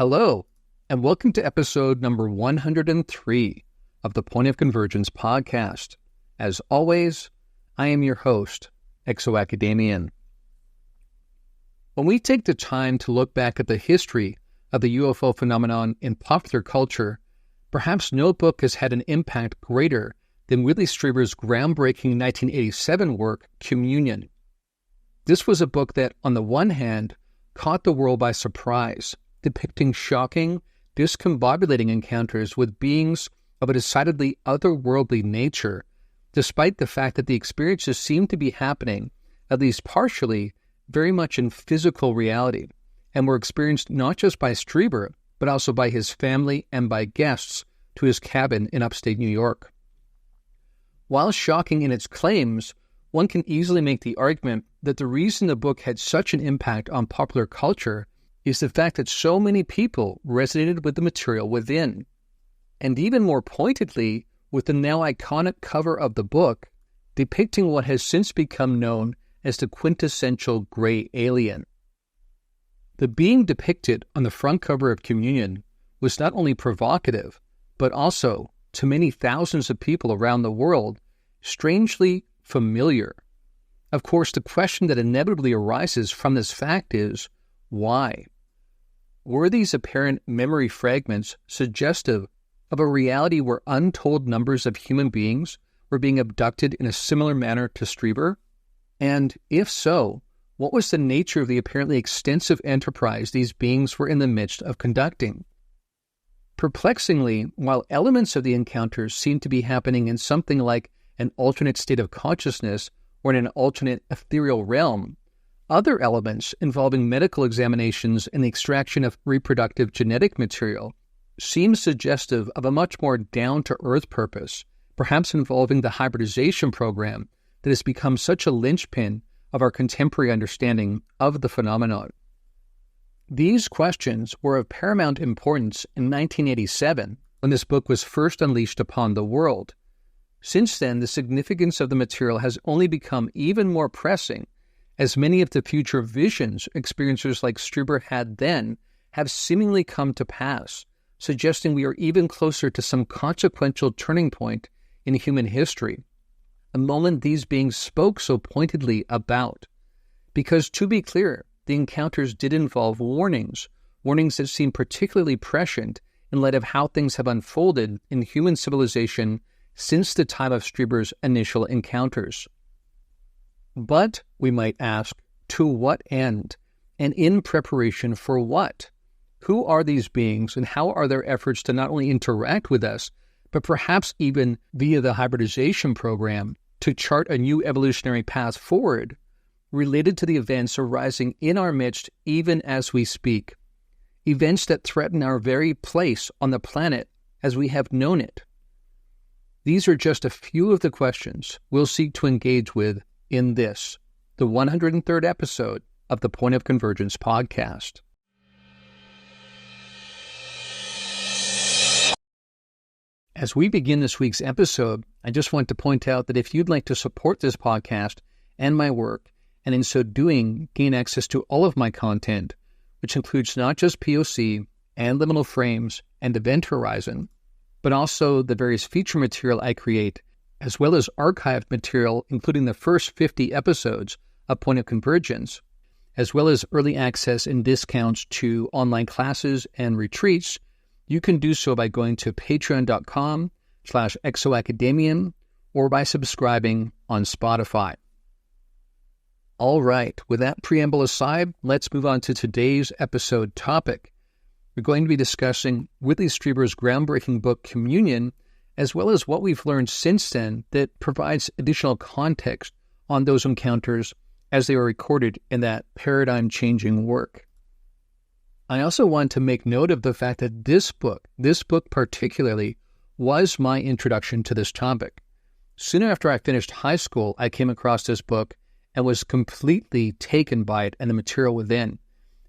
Hello, and welcome to episode number 103 of the Point of Convergence podcast. As always, I am your host, ExoAcademian. When we take the time to look back at the history of the UFO phenomenon in popular culture, perhaps no book has had an impact greater than Whitley Strieber's groundbreaking 1987 work, Communion. This was a book that, on the one hand, caught the world by surprise, depicting shocking, discombobulating encounters with beings of a decidedly otherworldly nature, despite the fact that the experiences seemed to be happening, at least partially, very much in physical reality, and were experienced not just by Strieber, but also by his family and by guests to his cabin in upstate New York. While shocking in its claims, one can easily make the argument that the reason the book had such an impact on popular culture is the fact that so many people resonated with the material within, and even more pointedly, with the now iconic cover of the book, depicting what has since become known as the quintessential gray alien. The being depicted on the front cover of Communion was not only provocative, but also, to many thousands of people around the world, strangely familiar. Of course, the question that inevitably arises from this fact is, why? Were these apparent memory fragments suggestive of a reality where untold numbers of human beings were being abducted in a similar manner to Strieber? And if so, what was the nature of the apparently extensive enterprise these beings were in the midst of conducting? Perplexingly, while elements of the encounters seemed to be happening in something like an alternate state of consciousness or in an alternate ethereal realm, other elements involving medical examinations and the extraction of reproductive genetic material seem suggestive of a much more down-to-earth purpose, perhaps involving the hybridization program that has become such a linchpin of our contemporary understanding of the phenomenon. These questions were of paramount importance in 1987 when this book was first unleashed upon the world. Since then, the significance of the material has only become even more pressing, as many of the future visions experiencers like Strieber had then have seemingly come to pass, suggesting we are even closer to some consequential turning point in human history, a moment these beings spoke so pointedly about. Because, to be clear, the encounters did involve warnings that seem particularly prescient in light of how things have unfolded in human civilization since the time of Strieber's initial encounters. But, we might ask, to what end? And in preparation for what? Who are these beings, and how are their efforts to not only interact with us, but perhaps even via the hybridization program, to chart a new evolutionary path forward, related to the events arising in our midst even as we speak, events that threaten our very place on the planet as we have known it? These are just a few of the questions we'll seek to engage with in this, the 103rd episode of the Point of Convergence podcast. As we begin this week's episode, I just want to point out that if you'd like to support this podcast and my work, and in so doing, gain access to all of my content, which includes not just PoC and liminal frames and Event Horizon, but also the various feature material I create, as well as archived material, including the first 50 episodes of Point of Convergence, as well as early access and discounts to online classes and retreats, you can do so by going to patreon.com/ExoAcademian or by subscribing on Spotify. All right, with that preamble aside, let's move on to today's episode topic. We're going to be discussing Whitley Strieber's groundbreaking book, Communion, as well as what we've learned since then that provides additional context on those encounters as they were recorded in that paradigm-changing work. I also want to make note of the fact that this book particularly, was my introduction to this topic. Soon after I finished high school, I came across this book and was completely taken by it and the material within.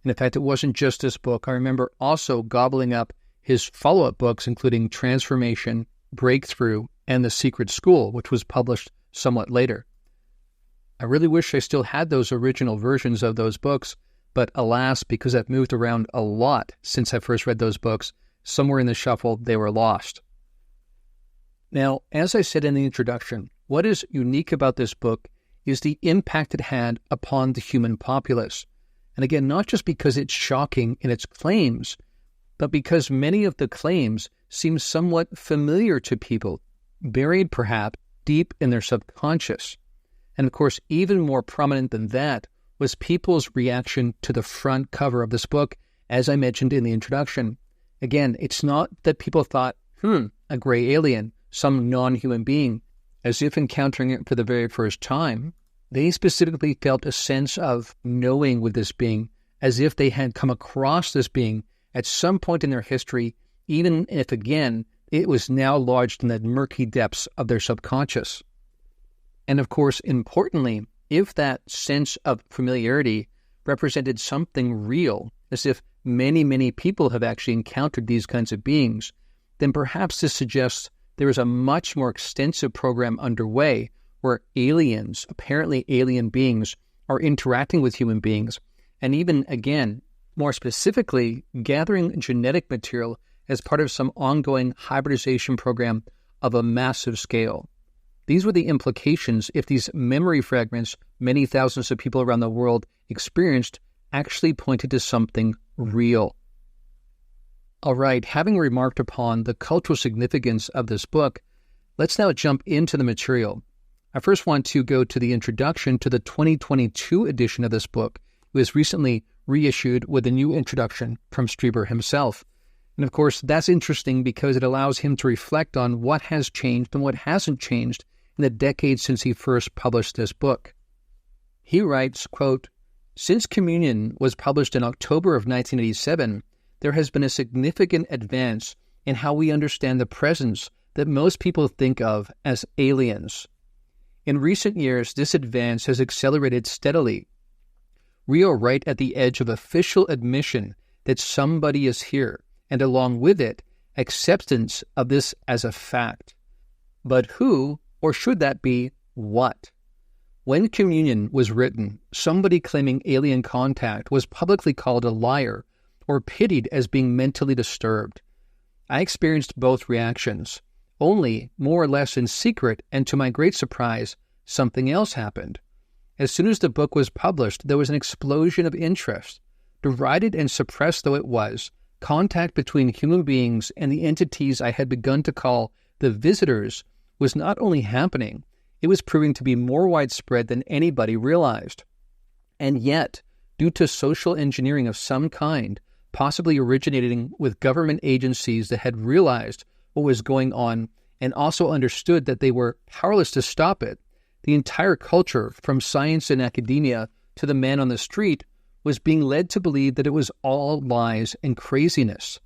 And in fact, it wasn't just this book. I remember also gobbling up his follow-up books, including Transformation, Breakthrough, and The Secret School, which was published somewhat later. I really wish I still had those original versions of those books, but alas, because I've moved around a lot since I first read those books, somewhere in the shuffle they were lost. Now, as I said in the introduction, what is unique about this book is the impact it had upon the human populace. And again, not just because it's shocking in its claims, but because many of the claims seem somewhat familiar to people, buried perhaps deep in their subconscious. And of course, even more prominent than that was people's reaction to the front cover of this book, as I mentioned in the introduction. Again, it's not that people thought, a gray alien, some non-human being, as if encountering it for the very first time. They specifically felt a sense of knowing with this being, as if they had come across this being at some point in their history, even if, again, it was now lodged in the murky depths of their subconscious. And of course, importantly, if that sense of familiarity represented something real, as if many, many people have actually encountered these kinds of beings, then perhaps this suggests there is a much more extensive program underway where aliens, apparently alien beings, are interacting with human beings, and even, again, more specifically, gathering genetic material as part of some ongoing hybridization program of a massive scale. These were the implications if these memory fragments many thousands of people around the world experienced actually pointed to something real. All right, having remarked upon the cultural significance of this book, let's now jump into the material. I first want to go to the introduction to the 2022 edition of this book. It was recently reissued with a new introduction from Strieber himself. And of course, that's interesting because it allows him to reflect on what has changed and what hasn't changed in the decades since he first published this book. He writes, quote, "Since Communion was published in October of 1987, there has been a significant advance in how we understand the presence that most people think of as aliens. In recent years, this advance has accelerated steadily. We are right at the edge of official admission that somebody is here, and along with it, acceptance of this as a fact. But who, or should that be, what? When Communion was written, somebody claiming alien contact was publicly called a liar or pitied as being mentally disturbed. I experienced both reactions. Only, more or less in secret, and to my great surprise, something else happened. As soon as the book was published, there was an explosion of interest. Derided and suppressed though it was, contact between human beings and the entities I had begun to call the visitors was not only happening, it was proving to be more widespread than anybody realized. And yet, due to social engineering of some kind, possibly originating with government agencies that had realized what was going on and also understood that they were powerless to stop it, the entire culture, from science and academia to the man on the street, was being led to believe that it was all lies and craziness.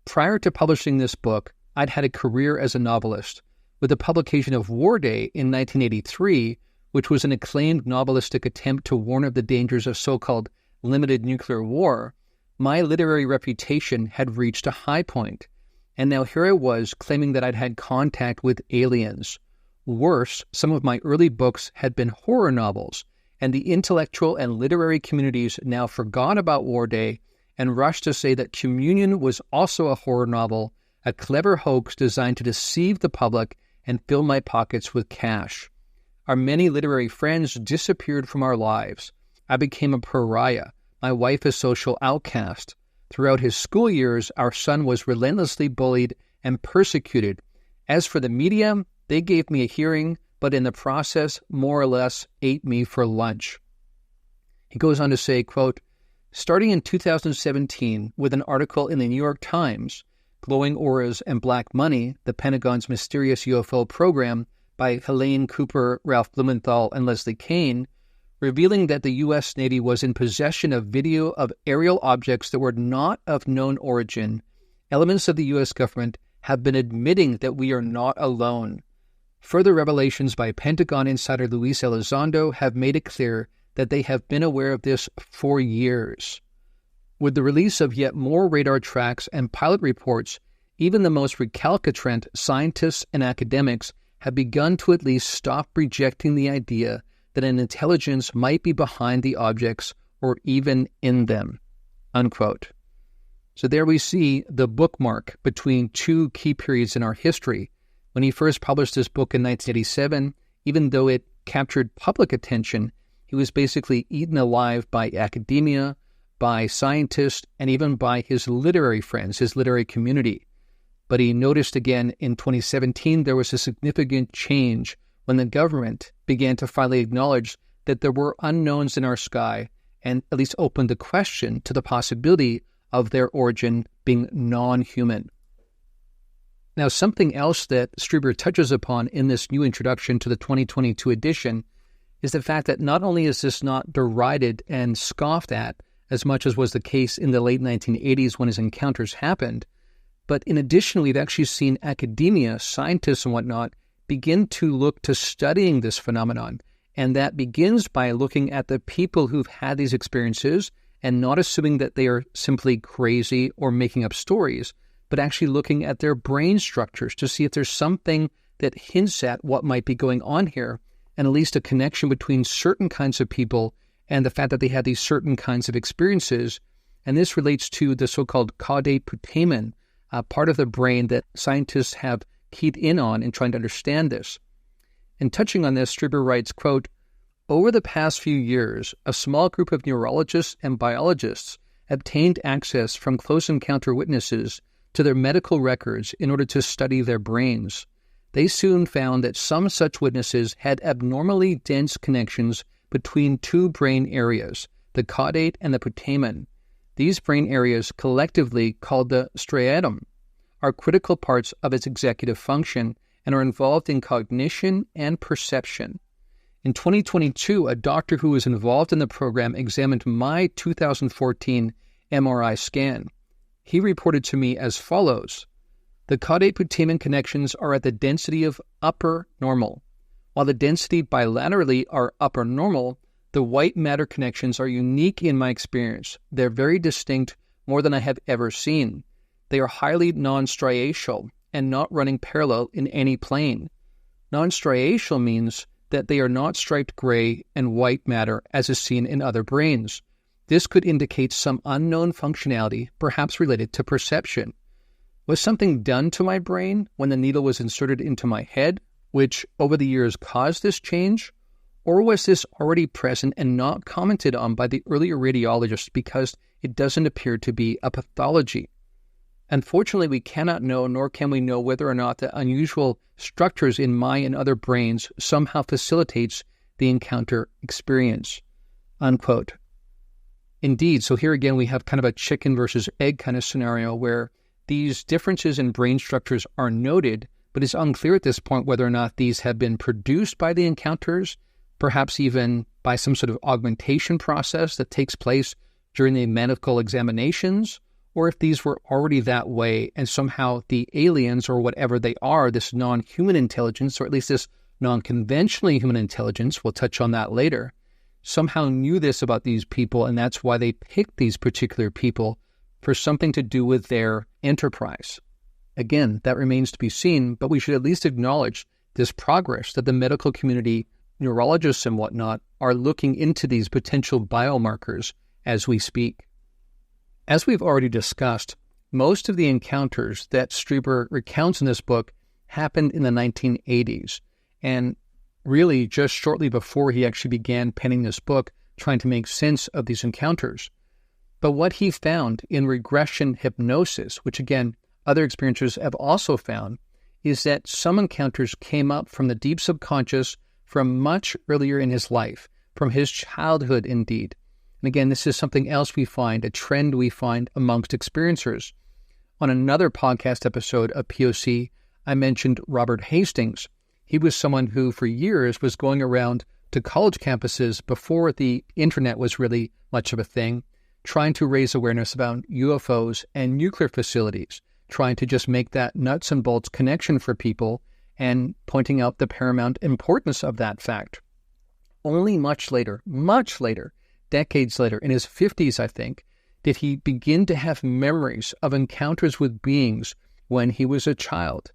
Prior to publishing this book, I'd had a career as a novelist. With the publication of War Day in 1983, which was an acclaimed novelistic attempt to warn of the dangers of so-called limited nuclear war, my literary reputation had reached a high point. And now here I was claiming that I'd had contact with aliens. Worse, some of my early books had been horror novels, and the intellectual and literary communities now forgot about War Day and rushed to say that Communion was also a horror novel, a clever hoax designed to deceive the public and fill my pockets with cash. Our many literary friends disappeared from our lives. I became a pariah, my wife a social outcast. Throughout his school years, our son was relentlessly bullied and persecuted. As for the media, they gave me a hearing, but in the process, more or less, ate me for lunch." He goes on to say, quote, "Starting in 2017 with an article in the New York Times, Glowing Auras and Black Money, the Pentagon's Mysterious UFO Program by Helene Cooper, Ralph Blumenthal, and Leslie Kean, revealing that the U.S. Navy was in possession of video of aerial objects that were not of known origin, elements of the U.S. government have been admitting that we are not alone. Further revelations by Pentagon insider Luis Elizondo have made it clear that they have been aware of this for years. With the release of yet more radar tracks and pilot reports, even the most recalcitrant scientists and academics have begun to at least stop rejecting the idea that an intelligence might be behind the objects or even in them, unquote. So there we see the bookmark between two key periods in our history. When he first published this book in 1987, even though it captured public attention, he was basically eaten alive by academia, by scientists, and even by his literary friends, his literary community. But he noticed again in 2017 there was a significant change when the government began to finally acknowledge that there were unknowns in our sky and at least opened the question to the possibility of their origin being non-human. Now, something else that Strieber touches upon in this new introduction to the 2022 edition is the fact that not only is this not derided and scoffed at as much as was the case in the late 1980s when his encounters happened, but in addition, we've actually seen academia, scientists and whatnot, begin to look to studying this phenomenon. And that begins by looking at the people who've had these experiences and not assuming that they are simply crazy or making up stories, but actually looking at their brain structures to see if there's something that hints at what might be going on here, and at least a connection between certain kinds of people and the fact that they had these certain kinds of experiences. And this relates to the so-called caudate putamen, part of the brain that scientists have keyed in on in trying to understand this. In touching on this, Strieber writes, quote, "Over the past few years, a small group of neurologists and biologists obtained access from close encounter witnesses to their medical records in order to study their brains. They soon found that some such witnesses had abnormally dense connections between two brain areas, the caudate and the putamen. These brain areas, collectively called the striatum, are critical parts of its executive function and are involved in cognition and perception. In 2022, a doctor who was involved in the program examined my 2014 MRI scan. He reported to me as follows: the caudate putamen connections are at the density of upper normal. While the density bilaterally are upper normal, the white matter connections are unique in my experience. They're very distinct, more than I have ever seen. They are highly non-striatal and not running parallel in any plane. Non-striatal means that they are not striped gray and white matter as is seen in other brains. This could indicate some unknown functionality, perhaps related to perception. Was something done to my brain when the needle was inserted into my head, which over the years caused this change? Or was this already present and not commented on by the earlier radiologists because it doesn't appear to be a pathology? Unfortunately, we cannot know, nor can we know whether or not the unusual structures in my and other brains somehow facilitates the encounter experience," unquote. Indeed, so here again we have kind of a chicken versus egg kind of scenario where these differences in brain structures are noted, but it's unclear at this point whether or not these have been produced by the encounters, perhaps even by some sort of augmentation process that takes place during the medical examinations, or if these were already that way and somehow the aliens or whatever they are, this non-human intelligence, or at least this non-conventionally human intelligence, we'll touch on that later, somehow knew this about these people, and that's why they picked these particular people for something to do with their enterprise. Again, that remains to be seen, but we should at least acknowledge this progress that the medical community, neurologists and whatnot, are looking into these potential biomarkers as we speak. As we've already discussed, most of the encounters that Strieber recounts in this book happened in the 1980s, and really just shortly before he actually began penning this book, trying to make sense of these encounters. But what he found in regression hypnosis, which again, other experiencers have also found, is that some encounters came up from the deep subconscious from much earlier in his life, from his childhood indeed. And again, this is something else we find, a trend we find amongst experiencers. On another podcast episode of PoC, I mentioned Robert Hastings. He was someone who for years was going around to college campuses before the internet was really much of a thing, trying to raise awareness about UFOs and nuclear facilities, trying to just make that nuts and bolts connection for people and pointing out the paramount importance of that fact. Only much later, decades later, in his 50s, I think, did he begin to have memories of encounters with beings when he was a child.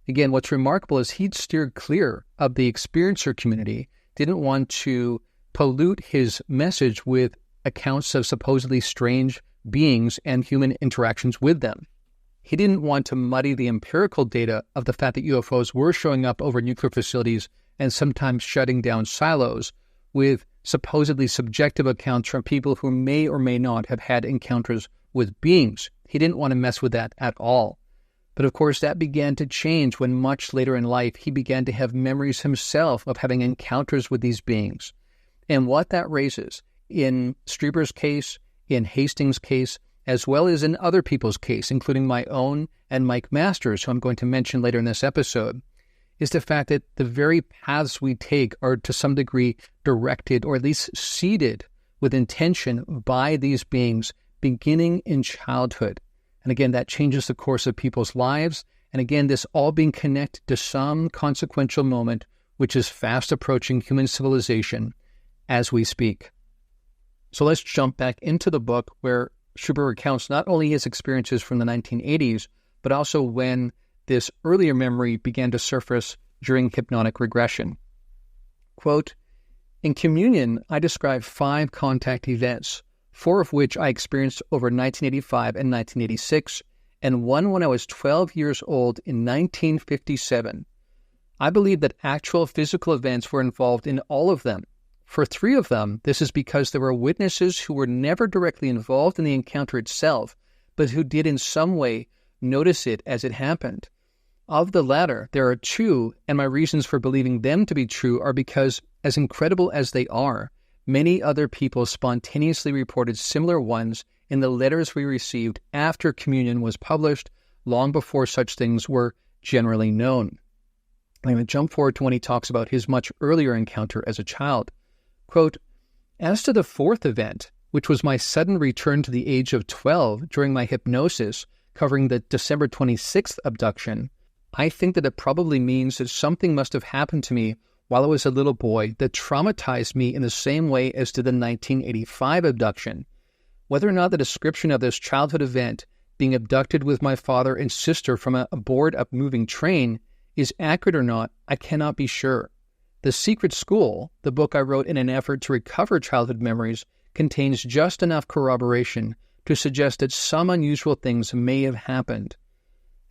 Again, what's remarkable is he'd steered clear of the experiencer community, didn't want to pollute his message with accounts of supposedly strange beings and human interactions with them. He didn't want to muddy the empirical data of the fact that UFOs were showing up over nuclear facilities and sometimes shutting down silos with supposedly subjective accounts from people who may or may not have had encounters with beings. He didn't want to mess with that at all. But of course, that began to change when much later in life, he began to have memories himself of having encounters with these beings. And what that raises, in Strieber's case, in Hastings' case, as well as in other people's case, including my own and Mike Masters, who I'm going to mention later in this episode, is the fact that the very paths we take are to some degree directed or at least seeded with intention by these beings beginning in childhood. And again, that changes the course of people's lives. And again, this all being connected to some consequential moment which is fast approaching human civilization as we speak. So let's jump back into the book where Strieber recounts not only his experiences from the 1980s, but also when this earlier memory began to surface during hypnotic regression. Quote, "In communion, I describe 5 contact events, 4 of which I experienced over 1985 and 1986, and one when I was 12 years old in 1957. I believe that actual physical events were involved in all of them. For 3 of them, this is because there were witnesses who were never directly involved in the encounter itself, but who did in some way notice it as it happened. Of the latter, there are 2, and my reasons for believing them to be true are because, as incredible as they are, many other people spontaneously reported similar ones in the letters we received after communion was published, long before such things were generally known." I'm going to jump forward to when he talks about his much earlier encounter as a child. Quote, "As to the 4th event, which was my sudden return to the age of 12 during my hypnosis covering the December 26th abduction, I think that it probably means that something must have happened to me while I was a little boy that traumatized me in the same way as did the 1985 abduction. Whether or not the description of this childhood event, being abducted with my father and sister from aboard a moving train, is accurate or not, I cannot be sure. The Secret School, the book I wrote in an effort to recover childhood memories, contains just enough corroboration to suggest that some unusual things may have happened.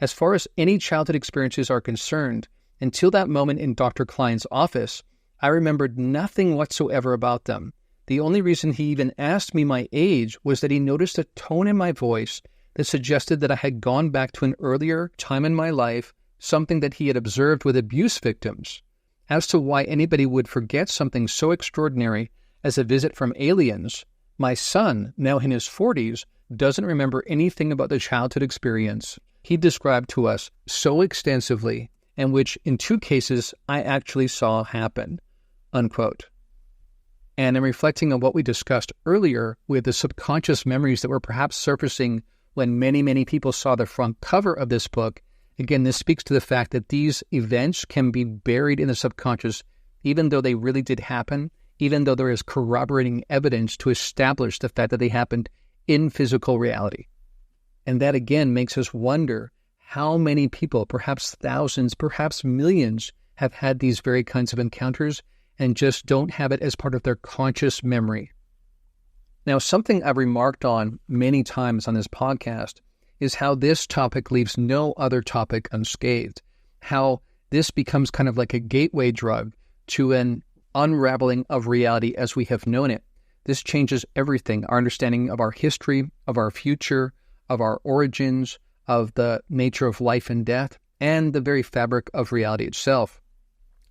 As far as any childhood experiences are concerned, until that moment in Dr. Klein's office, I remembered nothing whatsoever about them. The only reason he even asked me my age was that he noticed a tone in my voice that suggested that I had gone back to an earlier time in my life, something that he had observed with abuse victims. As to why anybody would forget something so extraordinary as a visit from aliens, my son, now in his 40s, doesn't remember anything about the childhood experience he described to us so extensively, and which in 2 cases I actually saw happen," unquote. And in reflecting on what we discussed earlier with the subconscious memories that were perhaps surfacing when many, many people saw the front cover of this book, again, this speaks to the fact that these events can be buried in the subconscious, even though they really did happen, even though there is corroborating evidence to establish the fact that they happened in physical reality. And that, again, makes us wonder how many people, perhaps thousands, perhaps millions, have had these very kinds of encounters and just don't have it as part of their conscious memory. Now, something I've remarked on many times on this podcast is how this topic leaves no other topic unscathed, how this becomes kind of like a gateway drug to an unraveling of reality as we have known it. This changes everything, our understanding of our history, of our future, of our origins, of the nature of life and death, and the very fabric of reality itself.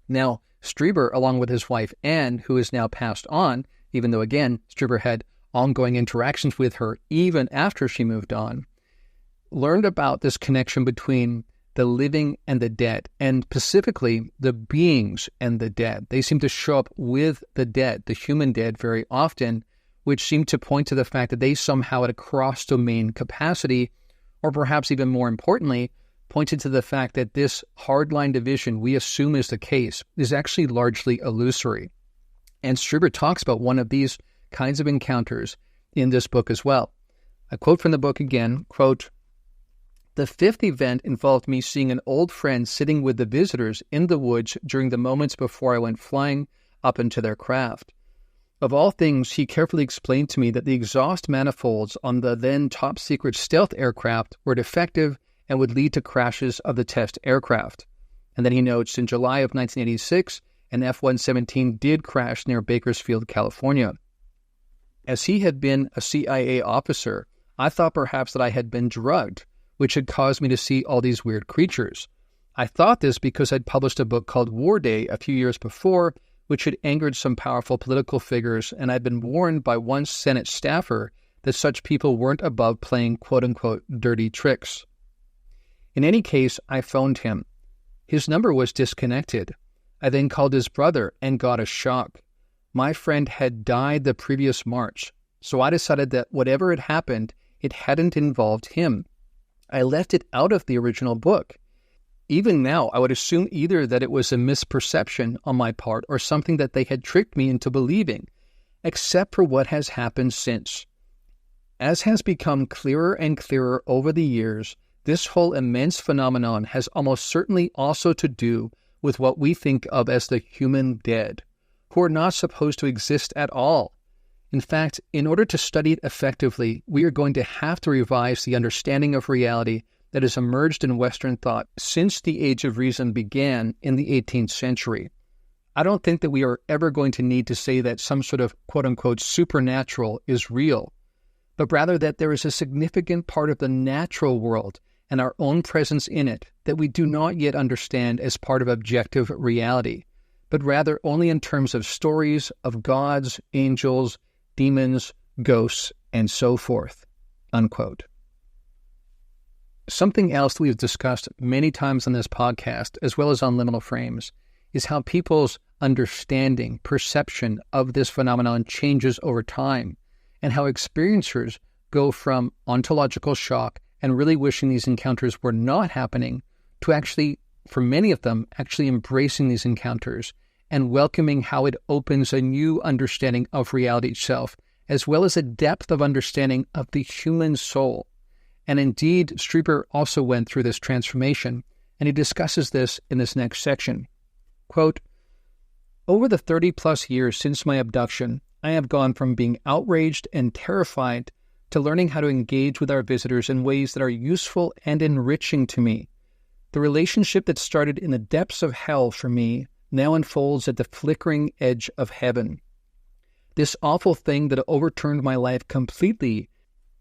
Now, Strieber, along with his wife Anne, who is now passed on, even though, again, Strieber had ongoing interactions with her even after she moved on, learned about this connection between the living and the dead, and specifically the beings and the dead. They seem to show up with the dead, the human dead, very often, which seemed to point to the fact that they somehow had a cross-domain capacity, or perhaps even more importantly, pointed to the fact that this hardline division we assume is the case is actually largely illusory. And Strieber talks about one of these kinds of encounters in this book as well. A quote from the book again, quote, "The 5th event involved me seeing an old friend sitting with the visitors in the woods during the moments before I went flying up into their craft. Of all things, he carefully explained to me that the exhaust manifolds on the then top-secret stealth aircraft were defective and would lead to crashes of the test aircraft. And then he notes, in July of 1986, an F-117 did crash near Bakersfield, California. As he had been a CIA officer, I thought perhaps that I had been drugged, which had caused me to see all these weird creatures. I thought this because I'd published a book called War Day a few years before, which had angered some powerful political figures, and I'd been warned by one Senate staffer that such people weren't above playing quote-unquote dirty tricks. In any case, I phoned him. His number was disconnected. I then called his brother and got a shock. My friend had died the previous March, so I decided that whatever had happened, it hadn't involved him. I left it out of the original book. Even now, I would assume either that it was a misperception on my part or something that they had tricked me into believing, except for what has happened since. As has become clearer and clearer over the years, this whole immense phenomenon has almost certainly also to do with what we think of as the human dead, who are not supposed to exist at all. In fact, in order to study it effectively, we are going to have to revise the understanding of reality that has emerged in Western thought since the Age of Reason began in the 18th century. I don't think that we are ever going to need to say that some sort of quote-unquote supernatural is real, but rather that there is a significant part of the natural world and our own presence in it that we do not yet understand as part of objective reality, but rather only in terms of stories of gods, angels, demons, ghosts, and so forth." Unquote. Something else that we've discussed many times on this podcast, as well as on Liminal Frames, is how people's understanding, perception of this phenomenon changes over time, and how experiencers go from ontological shock and really wishing these encounters were not happening to actually, for many of them, actually embracing these encounters and welcoming how it opens a new understanding of reality itself, as well as a depth of understanding of the human soul. And indeed, Strieber also went through this transformation, and he discusses this in this next section. Quote, "Over the 30-plus years since my abduction, I have gone from being outraged and terrified to learning how to engage with our visitors in ways that are useful and enriching to me. The relationship that started in the depths of hell for me now unfolds at the flickering edge of heaven. This awful thing that overturned my life completely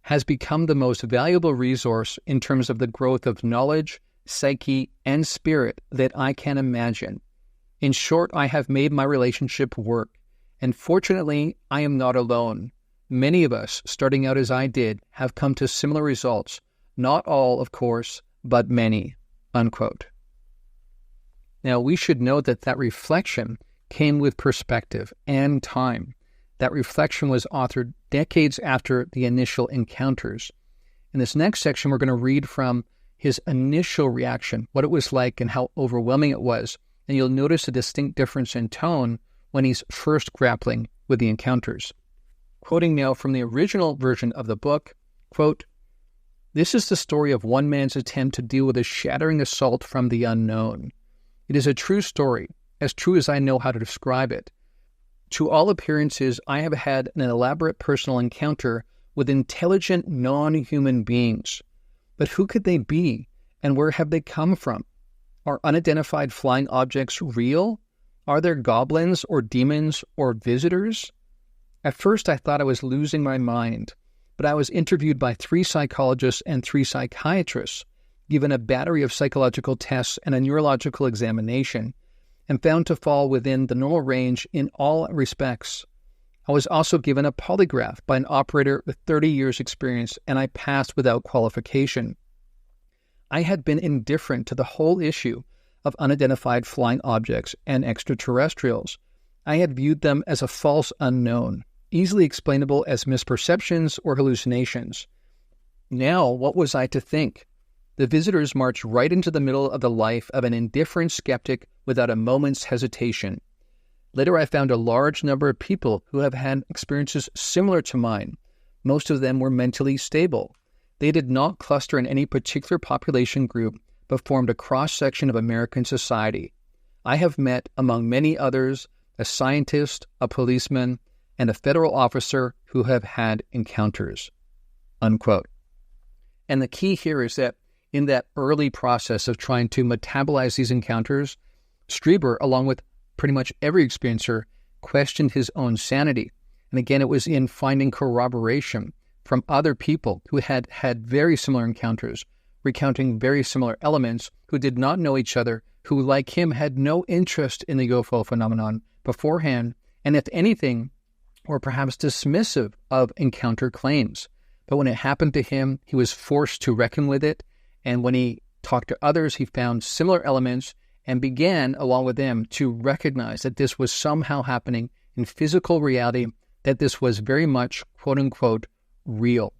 has become the most valuable resource in terms of the growth of knowledge, psyche, and spirit that I can imagine. In short, I have made my relationship work, and fortunately, I am not alone. Many of us, starting out as I did, have come to similar results. Not all, of course, but many." Unquote. Now, we should note that that reflection came with perspective and time. That reflection was authored decades after the initial encounters. In this next section, we're going to read from his initial reaction, what it was like and how overwhelming it was. And you'll notice a distinct difference in tone when he's first grappling with the encounters. Quoting now from the original version of the book, quote, "This is the story of one man's attempt to deal with a shattering assault from the unknown. It is a true story, as true as I know how to describe it. To all appearances, I have had an elaborate personal encounter with intelligent non-human beings. But who could they be, and where have they come from? Are unidentified flying objects real? Are there goblins or demons or visitors? At first I thought I was losing my mind, but I was interviewed by 3 psychologists and 3 psychiatrists, given a battery of psychological tests and a neurological examination, and found to fall within the normal range in all respects. I was also given a polygraph by an operator with 30 years' experience, and I passed without qualification. I had been indifferent to the whole issue of unidentified flying objects and extraterrestrials. I had viewed them as a false unknown, easily explainable as misperceptions or hallucinations. Now, what was I to think? The visitors marched right into the middle of the life of an indifferent skeptic without a moment's hesitation. Later, I found a large number of people who have had experiences similar to mine. Most of them were mentally stable. They did not cluster in any particular population group, but formed a cross-section of American society. I have met, among many others, a scientist, a policeman, and a federal officer who have had encounters, unquote. And the key here is that in that early process of trying to metabolize these encounters, Strieber, along with pretty much every experiencer, questioned his own sanity. And again, it was in finding corroboration from other people who had had very similar encounters, recounting very similar elements, who did not know each other, who, like him, had no interest in the UFO phenomenon beforehand, and if anything, were perhaps dismissive of encounter claims. But when it happened to him, he was forced to reckon with it, and when he talked to others, he found similar elements and began, along with them, to recognize that this was somehow happening in physical reality, that this was very much, quote-unquote, real.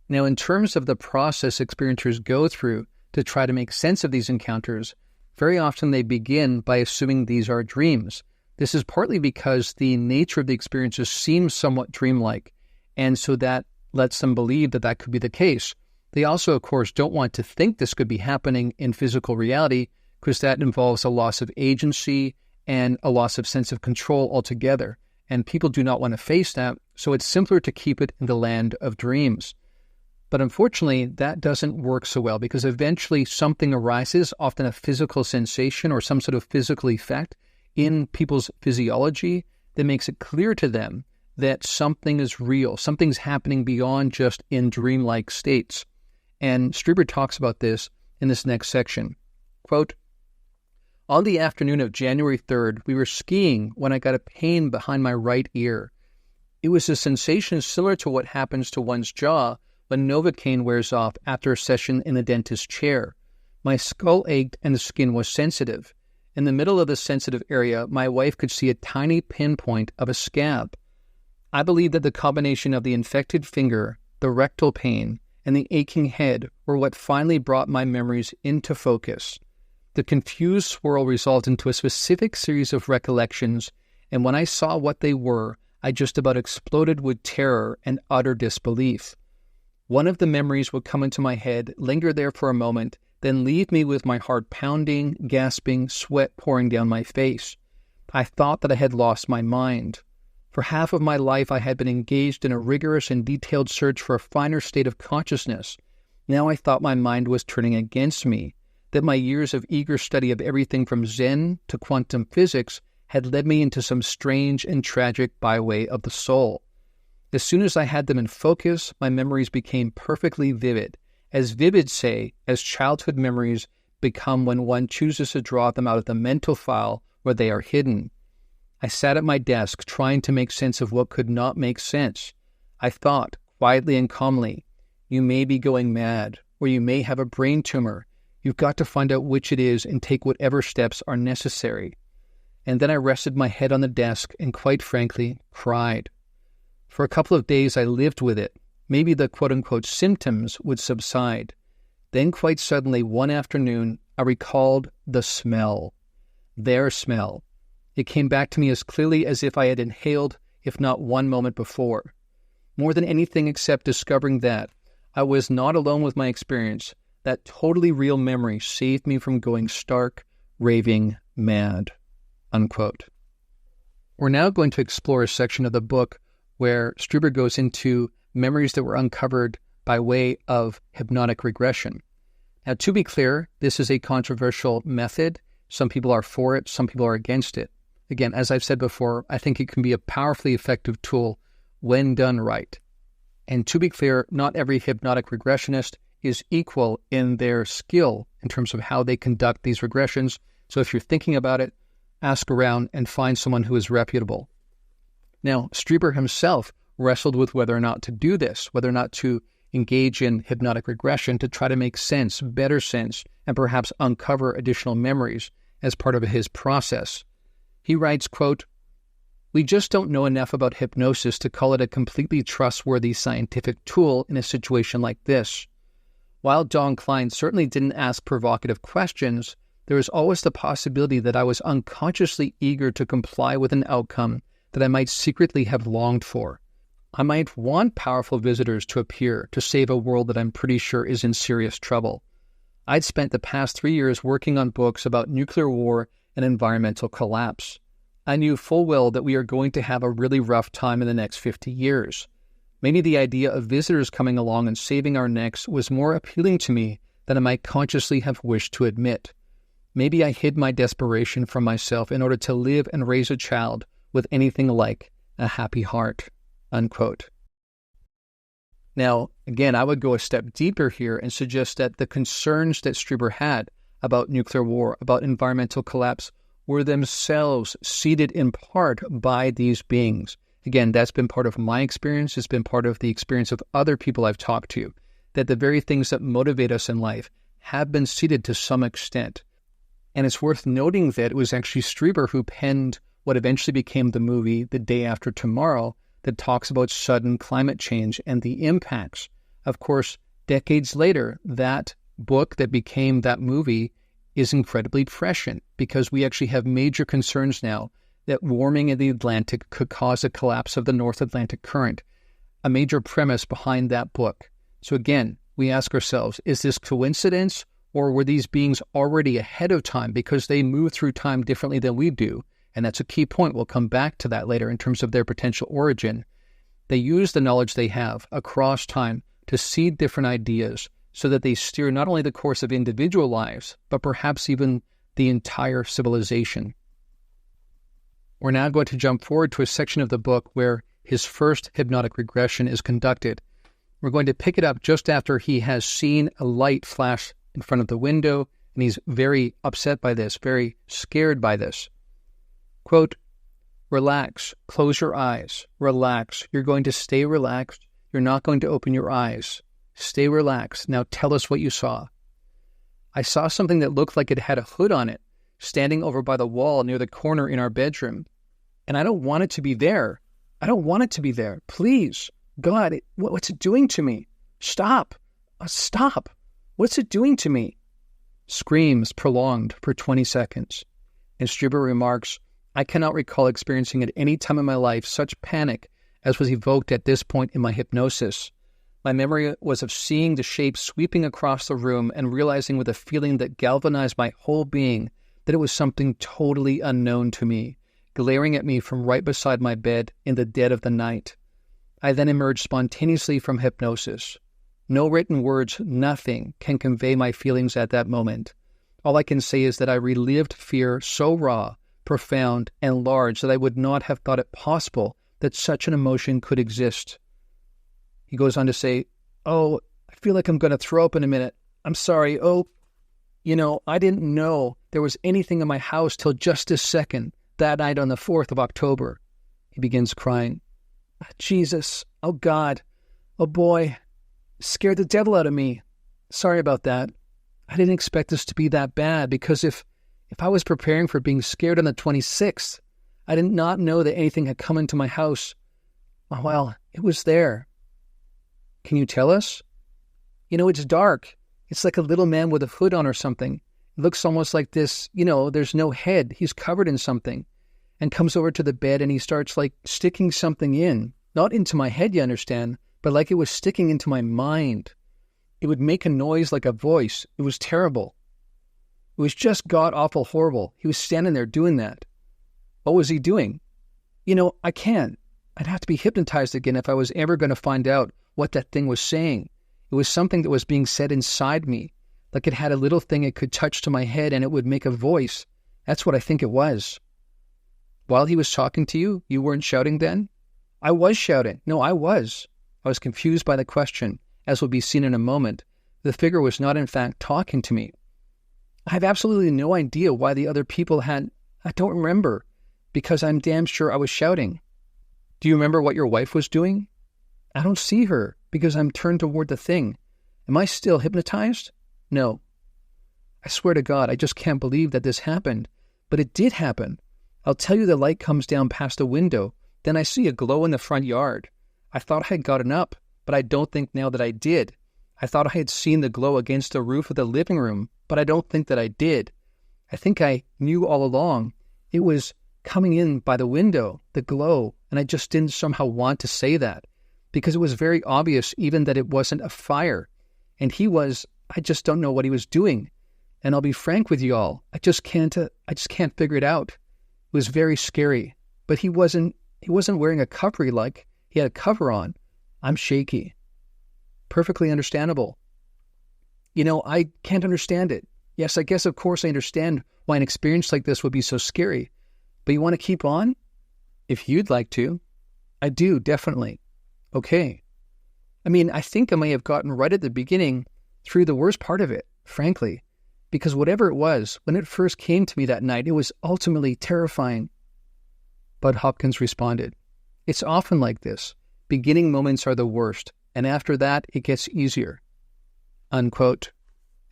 Now, in terms of the process experiencers go through to try to make sense of these encounters, very often they begin by assuming these are dreams. This is partly because the nature of the experiences seems somewhat dreamlike, and so that lets them believe that that could be the case. They also, of course, don't want to think this could be happening in physical reality, because that involves a loss of agency and a loss of sense of control altogether. And people do not want to face that, so it's simpler to keep it in the land of dreams. But unfortunately, that doesn't work so well, because eventually something arises, often a physical sensation or some sort of physical effect in people's physiology that makes it clear to them that something is real, something's happening beyond just in dreamlike states. And Strieber talks about this in this next section. Quote, "On the afternoon of January 3rd, we were skiing when I got a pain behind my right ear. It was a sensation similar to what happens to one's jaw when Novocaine wears off after a session in the dentist's chair. My skull ached and the skin was sensitive. In the middle of the sensitive area, my wife could see a tiny pinpoint of a scab. I believe that the combination of the infected finger, the rectal pain, and the aching head were what finally brought my memories into focus. The confused swirl resulted into a specific series of recollections, and when I saw what they were, I just about exploded with terror and utter disbelief. One of the memories would come into my head, linger there for a moment, then leave me with my heart pounding, gasping, sweat pouring down my face. I thought that I had lost my mind. For half of my life I had been engaged in a rigorous and detailed search for a finer state of consciousness. Now I thought my mind was turning against me, that my years of eager study of everything from Zen to quantum physics had led me into some strange and tragic byway of the soul. As soon as I had them in focus, my memories became perfectly vivid, as vivid, say, as childhood memories become when one chooses to draw them out of the mental file where they are hidden. I sat at my desk trying to make sense of what could not make sense. I thought, quietly and calmly, you may be going mad, or you may have a brain tumor. You've got to find out which it is and take whatever steps are necessary. And then I rested my head on the desk and, quite frankly, cried. For a couple of days I lived with it. Maybe the quote-unquote symptoms would subside. Then quite suddenly, one afternoon, I recalled the smell. Their smell. It came back to me as clearly as if I had inhaled, if not one moment before. More than anything except discovering that I was not alone with my experience, that totally real memory saved me from going stark, raving mad." Unquote. We're now going to explore a section of the book where Strieber goes into memories that were uncovered by way of hypnotic regression. Now, to be clear, this is a controversial method. Some people are for it, some people are against it. Again, as I've said before, I think it can be a powerfully effective tool when done right. And to be clear, not every hypnotic regressionist is equal in their skill in terms of how they conduct these regressions. So if you're thinking about it, ask around and find someone who is reputable. Now, Strieber himself wrestled with whether or not to do this, whether or not to engage in hypnotic regression to try to make sense, better sense, and perhaps uncover additional memories as part of his process. He writes, quote, "We just don't know enough about hypnosis to call it a completely trustworthy scientific tool in a situation like this. While Don Klein certainly didn't ask provocative questions, there was always the possibility that I was unconsciously eager to comply with an outcome that I might secretly have longed for. I might want powerful visitors to appear to save a world that I'm pretty sure is in serious trouble. I'd spent the past 3 years working on books about nuclear war and environmental collapse. I knew full well that we are going to have a really rough time in the next 50 years. Maybe the idea of visitors coming along and saving our necks was more appealing to me than I might consciously have wished to admit. Maybe I hid my desperation from myself in order to live and raise a child with anything like a happy heart." Unquote. Now, again, I would go a step deeper here and suggest that the concerns that Strieber had about nuclear war, about environmental collapse, were themselves seeded in part by these beings. Again, that's been part of my experience. It's been part of the experience of other people I've talked to, that the very things that motivate us in life have been seeded to some extent. And it's worth noting that it was actually Strieber who penned what eventually became the movie The Day After Tomorrow that talks about sudden climate change and the impacts. Of course, decades later, that book that became that movie is incredibly prescient because we actually have major concerns now that warming in the Atlantic could cause a collapse of the North Atlantic current, a major premise behind that book. So again, we ask ourselves, is this coincidence, or were these beings already ahead of time because they move through time differently than we do? And that's a key point. We'll come back to that later in terms of their potential origin. They use the knowledge they have across time to seed different ideas so that they steer not only the course of individual lives, but perhaps even the entire civilization. We're now going to jump forward to a section of the book where his first hypnotic regression is conducted. We're going to pick it up just after he has seen a light flash in front of the window, and he's very upset by this, very scared by this. Quote, "Relax, close your eyes, relax. You're going to stay relaxed. You're not going to open your eyes. Stay relaxed. Now tell us what you saw." "I saw something that looked like it had a hood on it, standing over by the wall near the corner in our bedroom. And I don't want it to be there. I don't want it to be there. Please, God, what's it doing to me? Stop. Stop. What's it doing to me?" Screams prolonged for 20 seconds. And Strieber remarks, "I cannot recall experiencing at any time in my life such panic as was evoked at this point in my hypnosis. My memory was of seeing the shape sweeping across the room and realizing with a feeling that galvanized my whole being that it was something totally unknown to me, glaring at me from right beside my bed in the dead of the night. I then emerged spontaneously from hypnosis. No written words, nothing can convey my feelings at that moment. All I can say is that I relived fear so raw, profound, and large that I would not have thought it possible that such an emotion could exist." He goes on to say, "Oh, I feel like I'm going to throw up in a minute. I'm sorry. Oh, I didn't know there was anything in my house till just this second, that night on the 4th of October. He begins crying. "Jesus, oh God, oh boy, scared the devil out of me. Sorry about that. I didn't expect this to be that bad because if I was preparing for being scared on the 26th, I did not know that anything had come into my house. Well, it was there." "Can you tell us?" It's dark. It's like a little man with a hood on or something. It looks almost like this, there's no head. He's covered in something and comes over to the bed and he starts like sticking something in. Not into my head, you understand, but like it was sticking into my mind. It would make a noise like a voice. It was terrible. It was just god-awful horrible. He was standing there doing that. What was he doing? I can't. I'd have to be hypnotized again if I was ever going to find out what that thing was saying. It was something that was being said inside me, like it had a little thing it could touch to my head and it would make a voice. That's what I think it was." "While he was talking to you, you weren't shouting then?" "I was shouting. No, I was. I was confused by the question, as will be seen in a moment. The figure was not in fact talking to me. I have absolutely no idea why the other people had... I don't remember, because I'm damn sure I was shouting." "Do you remember what your wife was doing?" "I don't see her, because I'm turned toward the thing. Am I still hypnotized?" "No." "I swear to God, I just can't believe that this happened. But it did happen. I'll tell you, the light comes down past the window. Then I see a glow in the front yard. I thought I had gotten up, but I don't think now that I did. I thought I had seen the glow against the roof of the living room, but I don't think that I did. I think I knew all along. It was coming in by the window, the glow, and I just didn't somehow want to say that, because it was very obvious even that it wasn't a fire. And I just don't know what he was doing. And I'll be frank with you all, I just can't figure it out. It was very scary, but he wasn't wearing a cover he had a cover on. I'm shaky. Perfectly understandable. I can't understand it. Yes, I guess of course I understand why an experience like this would be so scary. But you want to keep on? If you'd like to. I do, definitely. Okay. I think I may have gotten right at the beginning through the worst part of it, frankly, because whatever it was, when it first came to me that night, it was ultimately terrifying. Bud Hopkins responded, "It's often like this. Beginning moments are the worst, and after that, it gets easier." Unquote.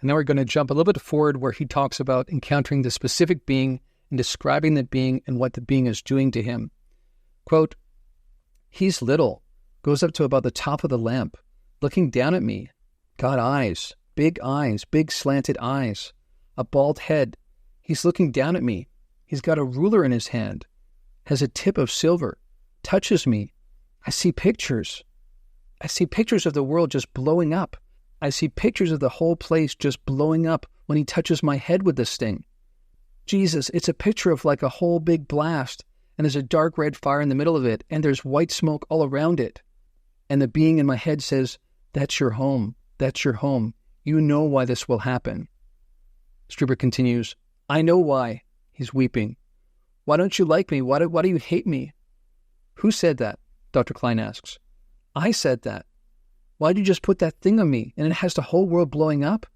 And now we're going to jump a little bit forward where he talks about encountering the specific being and describing the being and what the being is doing to him. Quote, "He's little, goes up to about the top of the lamp, looking down at me. Got eyes, big slanted eyes, a bald head. He's looking down at me. He's got a ruler in his hand, has a tip of silver, touches me. I see pictures. I see pictures of the world just blowing up. I see pictures of the whole place just blowing up when he touches my head with this thing. Jesus, it's a picture of like a whole big blast, and there's a dark red fire in the middle of it, and there's white smoke all around it. And the being in my head says, 'That's your home. That's your home. You know why this will happen.'" Strieber continues, "I know why." He's weeping. "Why don't you like me? Why do you hate me?" "Who said that?" Dr. Klein asks. "I said that. Why'd you just put that thing on me, and it has the whole world blowing up?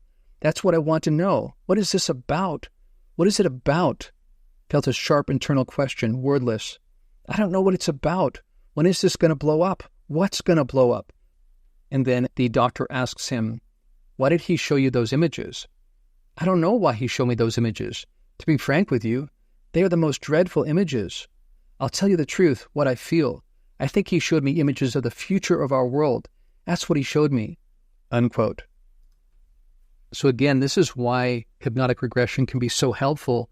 That's what I want to know. What is this about? What is it about?" Felt a sharp internal question, wordless. "I don't know what it's about. When is this going to blow up? What's going to blow up?" And then the doctor asks him, "Why did he show you those images?" "I don't know why he showed me those images. To be frank with you, they are the most dreadful images. I'll tell you the truth, what I feel. I think he showed me images of the future of our world. That's what he showed me." Unquote. So again, this is why hypnotic regression can be so helpful,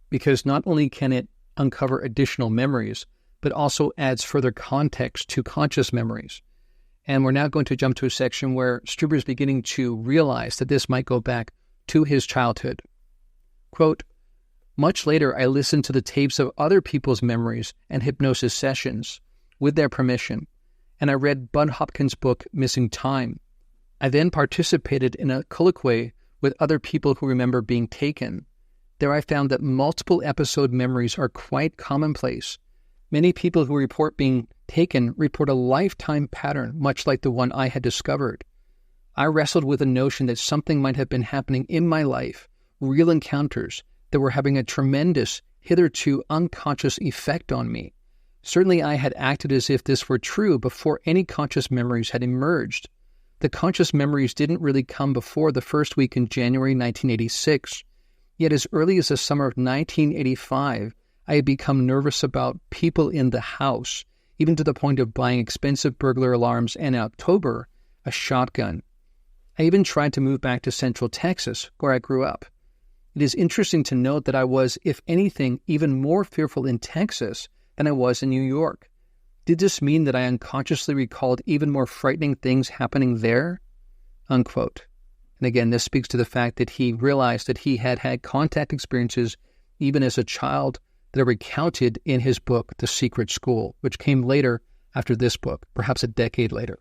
because not only can it uncover additional memories, but also adds further context to conscious memories. And we're now going to jump to a section where Strieber is beginning to realize that this might go back to his childhood. Quote, "Much later, I listened to the tapes of other people's memories and hypnosis sessions with their permission, and I read Bud Hopkins' book, Missing Time. I then participated in a colloquy with other people who remember being taken. There I found that multiple episode memories are quite commonplace. Many people who report being taken report a lifetime pattern, much like the one I had discovered. I wrestled with the notion that something might have been happening in my life, real encounters that were having a tremendous, hitherto unconscious effect on me. Certainly I had acted as if this were true before any conscious memories had emerged. The conscious memories didn't really come before the first week in January 1986. Yet as early as the summer of 1985, I had become nervous about people in the house, even to the point of buying expensive burglar alarms and in October, a shotgun. I even tried to move back to Central Texas, where I grew up. It is interesting to note that I was, if anything, even more fearful in Texas than I was in New York. Did this mean that I unconsciously recalled even more frightening things happening there? Unquote. And again, this speaks to the fact that he realized that he had had contact experiences even as a child that are recounted in his book, The Secret School, which came later after this book, perhaps a decade later.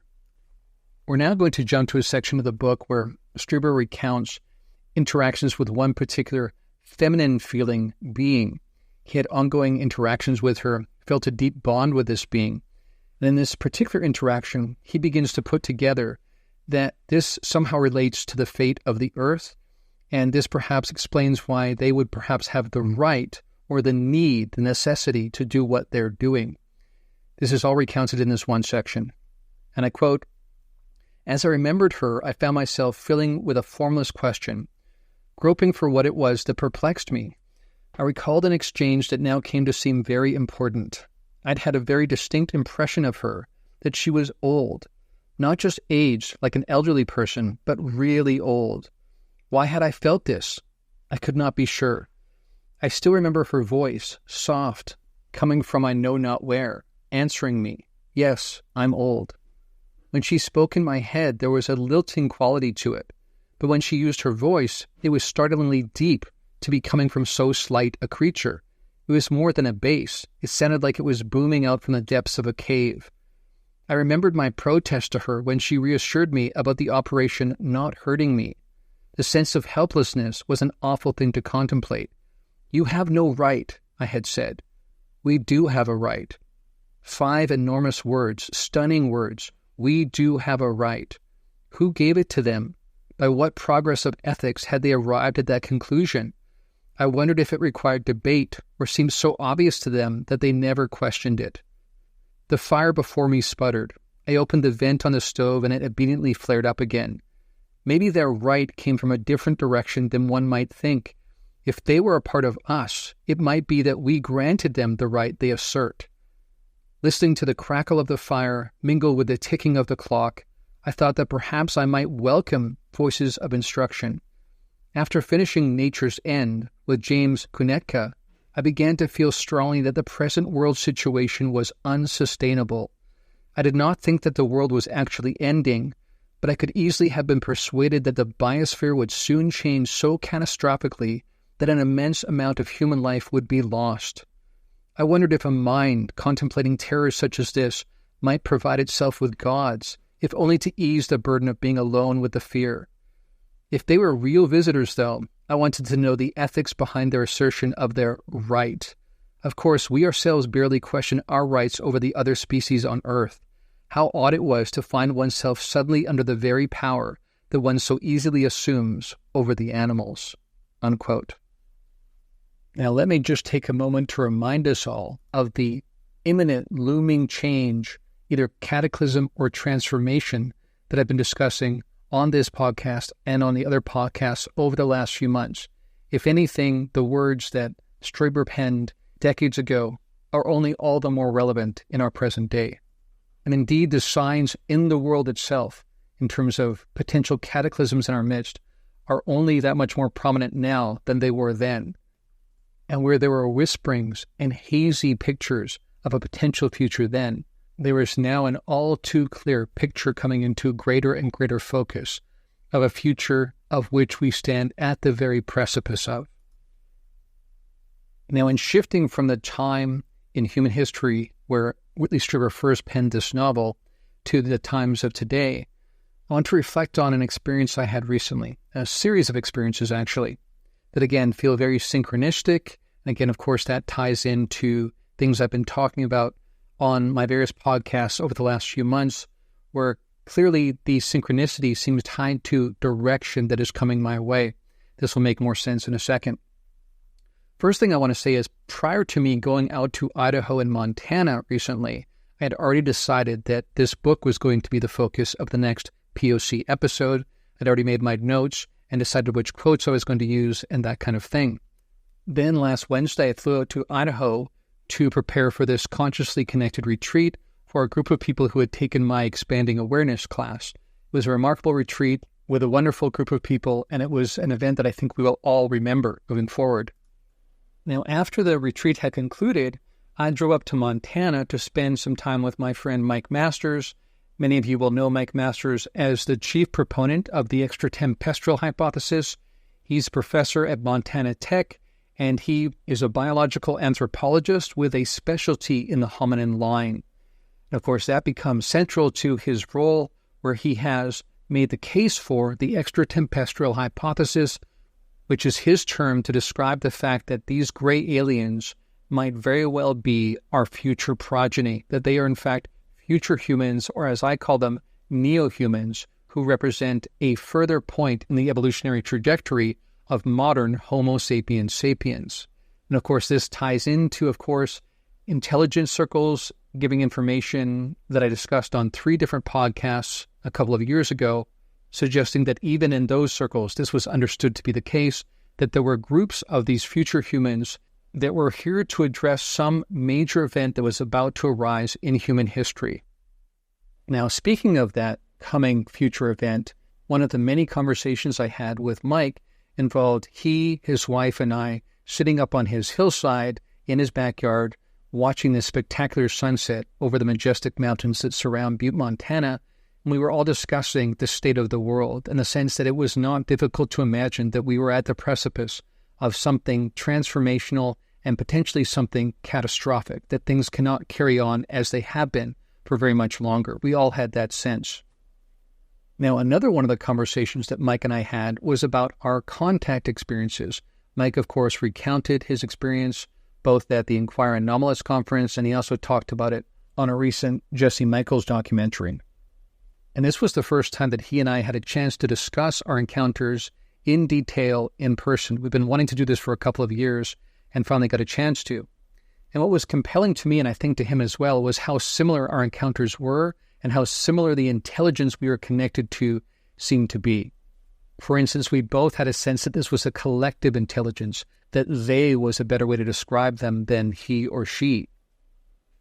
We're now going to jump to a section of the book where Strieber recounts interactions with one particular feminine-feeling being. He had ongoing interactions with her, felt a deep bond with this being. And in this particular interaction, he begins to put together that this somehow relates to the fate of the earth, and this perhaps explains why they would perhaps have the right or the need, the necessity to do what they're doing. This is all recounted in this one section. And I quote, "As I remembered her, I found myself filling with a formless question, groping for what it was that perplexed me. I recalled an exchange that now came to seem very important. I'd had a very distinct impression of her, that she was old, not just aged like an elderly person, but really old. Why had I felt this? I could not be sure. I still remember her voice, soft, coming from I know not where, answering me, 'Yes, I'm old.' When she spoke in my head, there was a lilting quality to it, but when she used her voice, it was startlingly deep to be coming from so slight a creature. It was more than a bass. It sounded like it was booming out from the depths of a cave. I remembered my protest to her when she reassured me about the operation not hurting me. The sense of helplessness was an awful thing to contemplate. "You have no right," I had said. "We do have a right." 5 enormous words, stunning words. We do have a right. Who gave it to them? By what progress of ethics had they arrived at that conclusion? I wondered if it required debate or seemed so obvious to them that they never questioned it. The fire before me sputtered. I opened the vent on the stove and it obediently flared up again. Maybe their right came from a different direction than one might think. If they were a part of us, it might be that we granted them the right they assert. Listening to the crackle of the fire mingle with the ticking of the clock, I thought that perhaps I might welcome voices of instruction. After finishing Nature's End with James Kunetka, I began to feel strongly that the present world situation was unsustainable. I did not think that the world was actually ending, but I could easily have been persuaded that the biosphere would soon change so catastrophically that an immense amount of human life would be lost. I wondered if a mind contemplating terrors such as this might provide itself with gods, if only to ease the burden of being alone with the fear. If they were real visitors, though, I wanted to know the ethics behind their assertion of their right. Of course, we ourselves barely question our rights over the other species on Earth. How odd it was to find oneself suddenly under the very power that one so easily assumes over the animals." Unquote. Now, let me just take a moment to remind us all of the imminent looming change, either cataclysm or transformation, that I've been discussing on this podcast and on the other podcasts over the last few months. If anything, the words that Strieber penned decades ago are only all the more relevant in our present day. And indeed, the signs in the world itself, in terms of potential cataclysms in our midst, are only that much more prominent now than they were then. And where there were whisperings and hazy pictures of a potential future then, there is now an all too clear picture coming into greater and greater focus of a future of which we stand at the very precipice of. Now, in shifting from the time in human history where Whitley Strieber first penned this novel to the times of today, I want to reflect on an experience I had recently, a series of experiences actually, that again feel very synchronistic. And again, of course, that ties into things I've been talking about on my various podcasts over the last few months, where clearly the synchronicity seems tied to direction that is coming my way. This will make more sense in a second. First thing I want to say is, prior to me going out to Idaho and Montana recently, I had already decided that this book was going to be the focus of the next PoC episode. I'd already made my notes and decided which quotes I was going to use and that kind of thing. Then last Wednesday, I flew out to Idaho to prepare for this consciously connected retreat for a group of people who had taken my Expanding Awareness class. It was a remarkable retreat with a wonderful group of people, and it was an event that I think we will all remember moving forward. Now, after the retreat had concluded, I drove up to Montana to spend some time with my friend Mike Masters. Many of you will know Mike Masters as the chief proponent of the extratempestrial hypothesis. He's a professor at Montana Tech, and he is a biological anthropologist with a specialty in the hominin line. And of course, that becomes central to his role, where he has made the case for the extratempestrial hypothesis, which is his term to describe the fact that these gray aliens might very well be our future progeny, that they are in fact future humans, or as I call them, neo-humans, who represent a further point in the evolutionary trajectory of modern Homo sapiens sapiens. And of course, this ties into, of course, intelligence circles, giving information that I discussed on 3 different podcasts a couple of years ago, suggesting that even in those circles, this was understood to be the case, that there were groups of these future humans that were here to address some major event that was about to arise in human history. Now, speaking of that coming future event, one of the many conversations I had with Mike involved he, his wife, and I sitting up on his hillside in his backyard, watching this spectacular sunset over the majestic mountains that surround Butte, Montana. And we were all discussing the state of the world in the sense that it was not difficult to imagine that we were at the precipice of something transformational and potentially something catastrophic, that things cannot carry on as they have been for very much longer. We all had that sense. Now, another one of the conversations that Mike and I had was about our contact experiences. Mike, of course, recounted his experience both at the Inquire Anomalous conference, and he also talked about it on a recent Jesse Michaels documentary. And this was the first time that he and I had a chance to discuss our encounters in detail in person. We've been wanting to do this for a couple of years and finally got a chance to. And what was compelling to me, and I think to him as well, was how similar our encounters were and how similar the intelligence we were connected to seemed to be. For instance, we both had a sense that this was a collective intelligence, that they was a better way to describe them than he or she.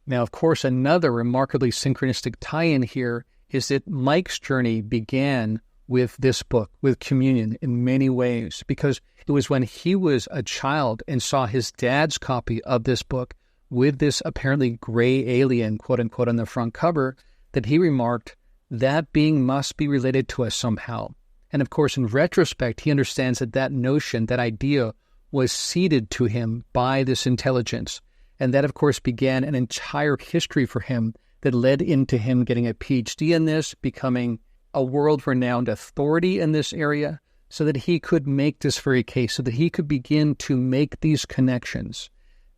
Now, of course, another remarkably synchronistic tie-in here is that Mike's journey began with this book, with communion, in many ways, because it was when he was a child and saw his dad's copy of this book with this apparently gray alien, quote-unquote, on the front cover, that he remarked, that being must be related to us somehow. And of course, in retrospect, he understands that that notion, that idea, was seeded to him by this intelligence. And that, of course, began an entire history for him that led into him getting a PhD in this, becoming a world-renowned authority in this area, so that he could make this very case, so that he could begin to make these connections,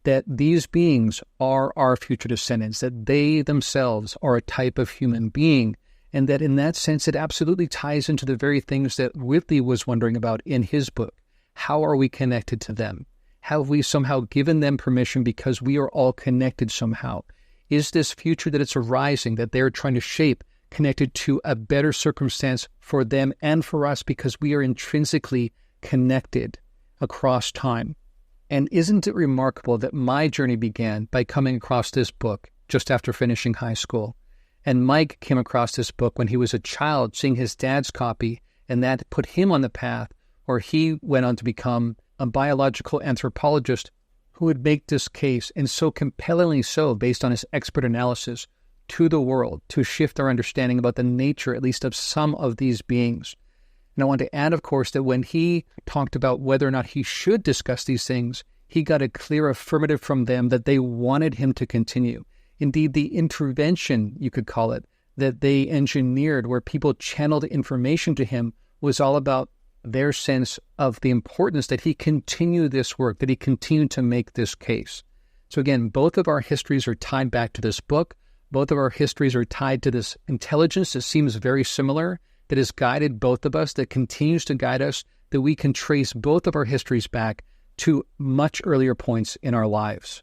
that these beings are our future descendants, that they themselves are a type of human being, and that in that sense it absolutely ties into the very things that Whitley was wondering about in his book. How are we connected to them? Have we somehow given them permission because we are all connected somehow? Is this future that it's arising, that they're trying to shape, connected to a better circumstance for them and for us because we are intrinsically connected across time? And isn't it remarkable that my journey began by coming across this book just after finishing high school? And Mike came across this book when he was a child, seeing his dad's copy, and that put him on the path where he went on to become a biological anthropologist who would make this case, and so compellingly so, based on his expert analysis, to the world, to shift our understanding about the nature, at least of some of these beings. And I want to add, of course, that when he talked about whether or not he should discuss these things, he got a clear affirmative from them that they wanted him to continue. Indeed, the intervention, you could call it, that they engineered where people channeled information to him was all about their sense of the importance that he continue this work, that he continue to make this case. So again, both of our histories are tied back to this book. Both of our histories are tied to this intelligence that seems very similar, that has guided both of us, that continues to guide us, that we can trace both of our histories back to much earlier points in our lives.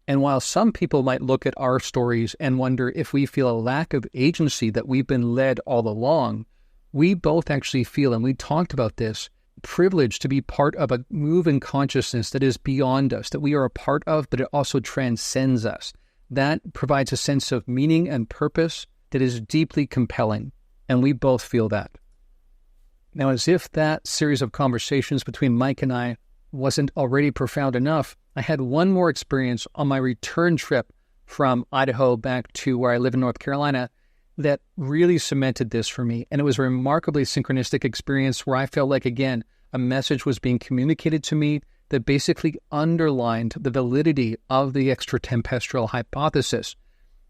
And while some people might look at our stories and wonder if we feel a lack of agency, that we've been led all along, we both actually feel, and we talked about this, privileged to be part of a move in consciousness that is beyond us, that we are a part of, but it also transcends us. That provides a sense of meaning and purpose that is deeply compelling, and we both feel that. Now, as if that series of conversations between Mike and I wasn't already profound enough, I had one more experience on my return trip from Idaho back to where I live in North Carolina that really cemented this for me. And it was a remarkably synchronistic experience where I felt like, again, a message was being communicated to me that basically underlined the validity of the extratempestrial hypothesis.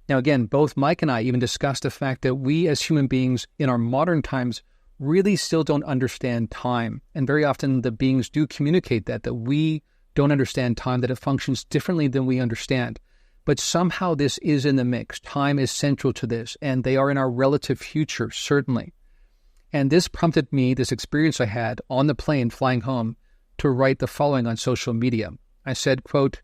Now, again, both Mike and I even discussed the fact that we as human beings in our modern times really still don't understand time. And very often the beings do communicate that we don't understand time, that it functions differently than we understand. But somehow this is in the mix. Time is central to this, and they are in our relative future, certainly. And this prompted me, this experience I had on the plane flying home, to write the following on social media. I said, quote,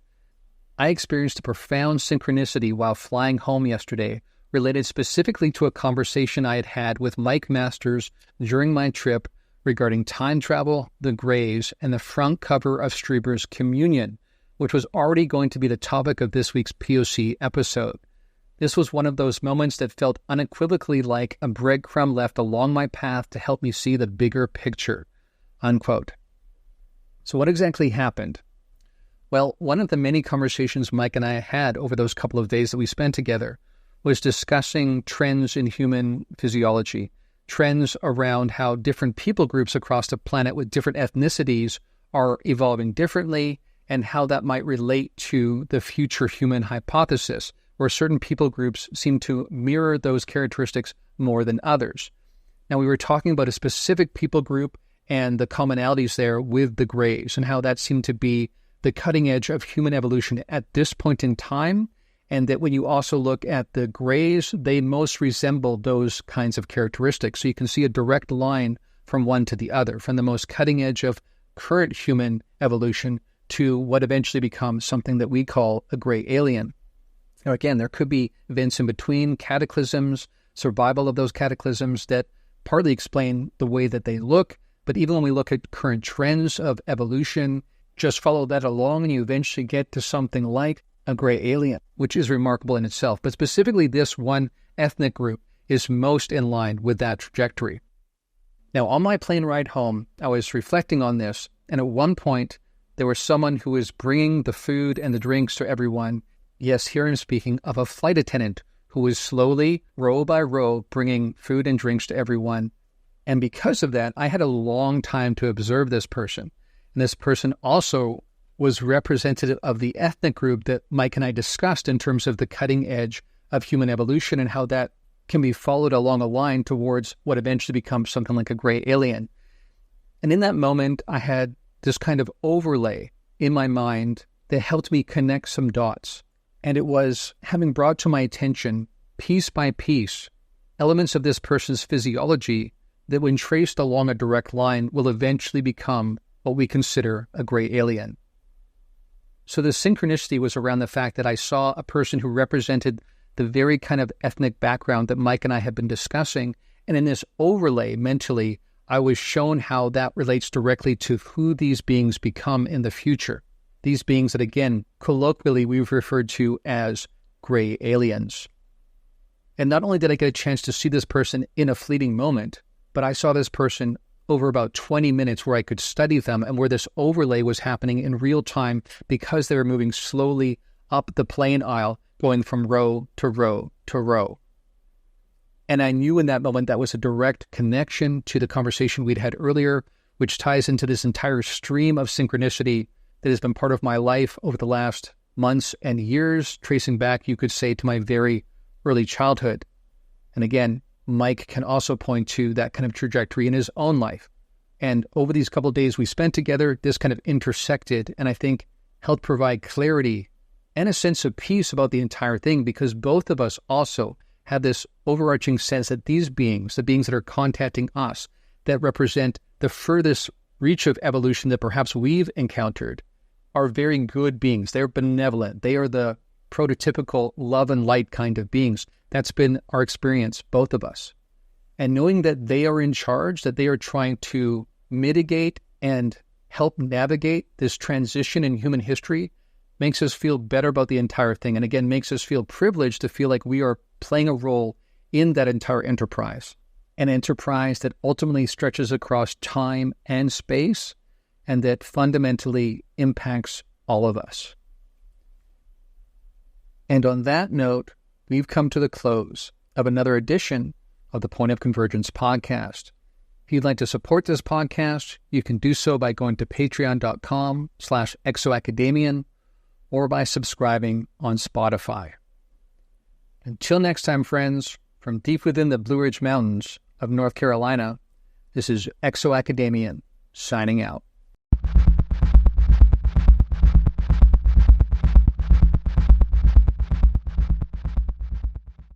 I experienced a profound synchronicity while flying home yesterday, related specifically to a conversation I had had with Mike Masters during my trip regarding time travel, the Greys, and the front cover of Strieber's Communion, which was already going to be the topic of this week's PoC episode. This was one of those moments that felt unequivocally like a breadcrumb left along my path to help me see the bigger picture, unquote. So what exactly happened? Well, one of the many conversations Mike and I had over those couple of days that we spent together was discussing trends in human physiology, trends around how different people groups across the planet with different ethnicities are evolving differently, and how that might relate to the future human hypothesis, where certain people groups seem to mirror those characteristics more than others. Now, we were talking about a specific people group and the commonalities there with the Greys, and how that seemed to be the cutting edge of human evolution at this point in time, and that when you also look at the Greys, they most resemble those kinds of characteristics. So you can see a direct line from one to the other, from the most cutting edge of current human evolution to what eventually becomes something that we call a gray alien. Now, again, there could be events in between, cataclysms, survival of those cataclysms that partly explain the way that they look. But even when we look at current trends of evolution, just follow that along and you eventually get to something like a gray alien, which is remarkable in itself. But specifically, this one ethnic group is most in line with that trajectory. Now, on my plane ride home, I was reflecting on this, and at one point, there was someone who was bringing the food and the drinks to everyone. Yes, here I'm speaking of a flight attendant who was slowly, row by row, bringing food and drinks to everyone. And because of that, I had a long time to observe this person. And this person also was representative of the ethnic group that Mike and I discussed in terms of the cutting edge of human evolution and how that can be followed along a line towards what eventually becomes something like a gray alien. And in that moment, I had this kind of overlay in my mind that helped me connect some dots. And it was having brought to my attention, piece by piece, elements of this person's physiology that when traced along a direct line will eventually become what we consider a gray alien. So the synchronicity was around the fact that I saw a person who represented the very kind of ethnic background that Mike and I have been discussing. And in this overlay mentally, I was shown how that relates directly to who these beings become in the future. These beings that, again, colloquially we've referred to as gray aliens. And not only did I get a chance to see this person in a fleeting moment, but I saw this person over about 20 minutes where I could study them and where this overlay was happening in real time because they were moving slowly up the plane aisle, going from row to row to row. And I knew in that moment that was a direct connection to the conversation we'd had earlier, which ties into this entire stream of synchronicity that has been part of my life over the last months and years, tracing back, you could say, to my very early childhood. And again, Mike can also point to that kind of trajectory in his own life. And over these couple of days we spent together, this kind of intersected and I think helped provide clarity and a sense of peace about the entire thing, because both of us also have this overarching sense that these beings, the beings that are contacting us, that represent the furthest reach of evolution that perhaps we've encountered, are very good beings. They're benevolent. They are the prototypical love and light kind of beings. That's been our experience, both of us. And knowing that they are in charge, that they are trying to mitigate and help navigate this transition in human history, makes us feel better about the entire thing. And again, makes us feel privileged to feel like we are playing a role in that entire enterprise. An enterprise that ultimately stretches across time and space and that fundamentally impacts all of us. And on that note, we've come to the close of another edition of the Point of Convergence podcast. If you'd like to support this podcast, you can do so by going to patreon.com/ExoAcademian or by subscribing on Spotify. Until next time, friends, from deep within the Blue Ridge Mountains of North Carolina, this is ExoAcademian signing out.